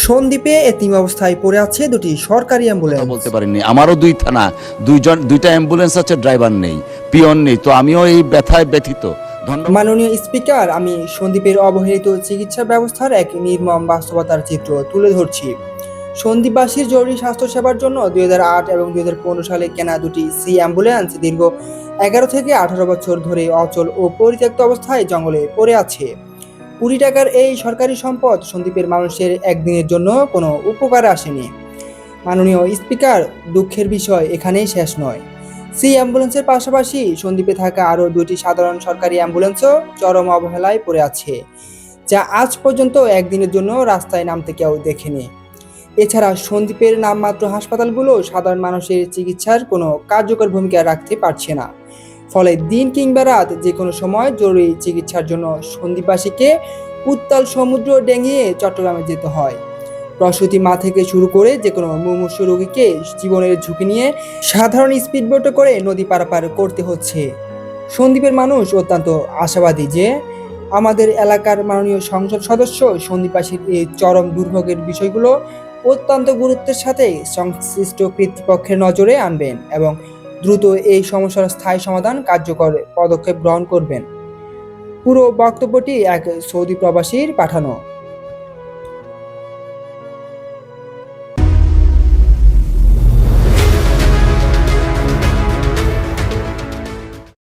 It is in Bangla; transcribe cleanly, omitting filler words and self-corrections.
সন্দ্বীপে এতিম অবস্থায় পড়ে আছে দুটি সরকারি অ্যাম্বুলেন্স। বলতে পারিনি, আমারও দুই থানা, দুইটা অ্যাম্বুলেন্স আছে, ড্রাইভার নেই, পিয়ন নেই, তো আমিও এই ব্যথায় ব্যথিত। মাননীয় স্পিকার, আমি সন্দ্বীপের অবহেলিত চিকিৎসা ব্যবস্থার এক নির্মম বাস্তবতার চিত্র তুলে ধরছি। সন্দ্বীপবাসীর জরুরি স্বাস্থ্যসেবার জন্য 2008 এবং 2015 সালে কেনা দুটি সি অ্যাম্বুলেন্স দীর্ঘ 11 থেকে 18 বছর ধরে অচল ও পরিত্যক্ত অবস্থায় জঙ্গলে পড়ে আছে। কোটি টাকার এই সরকারি সম্পদ সন্দ্বীপের মানুষের একদিনের জন্য কোনো উপকারে আসেনি। মাননীয় স্পিকার, দুঃখের বিষয় এখানেই শেষ নয়। সি অ্যাম্বুলেন্সের পাশাপাশি সন্দ্বীপে থাকা আরও দুটি সাধারণ সরকারি অ্যাম্বুলেন্সও চরম অবহেলায় পড়ে আছে, যা আজ পর্যন্ত একদিনের জন্য রাস্তায় নামতে কেউ দেখেনি। এছাড়া সন্দ্বীপের নামমাত্র হাসপাতালগুলো সাধারণ মানুষের চিকিৎসার কোনো কার্যকর ভূমিকা রাখতে পারছে না। ফলে দিন কিংবা রাত যে কোনো সময় জরুরি চিকিৎসার জন্য সন্দ্বীপবাসীকে উত্তাল সমুদ্র ডেঙিয়ে চট্টগ্রামে যেতে হয়। প্রসূতি মা থেকে শুরু করে যে কোনো মুমূর্ষু রোগীকে জীবনের ঝুঁকি নিয়ে সাধারণ স্পিডবোটে করে নদী পারাপার করতে হচ্ছে। সন্দ্বীপের মানুষ অত্যন্ত আশাবাদী যে আমাদের এলাকার মাননীয় সংসদ সদস্য সন্দ্বীপবাসীর এই চরম দুর্ভোগের বিষয়গুলো অত্যন্ত গুরুত্বের সাথে সংশ্লিষ্ট কর্তৃপক্ষের নজরে আনবেন এবং দ্রুত এই সমস্যার স্থায়ী সমাধান কার্যকর পদক্ষেপ গ্রহণ করবেন। পুরো বক্তব্যটি এক সৌদি প্রবাসীর পাঠানো।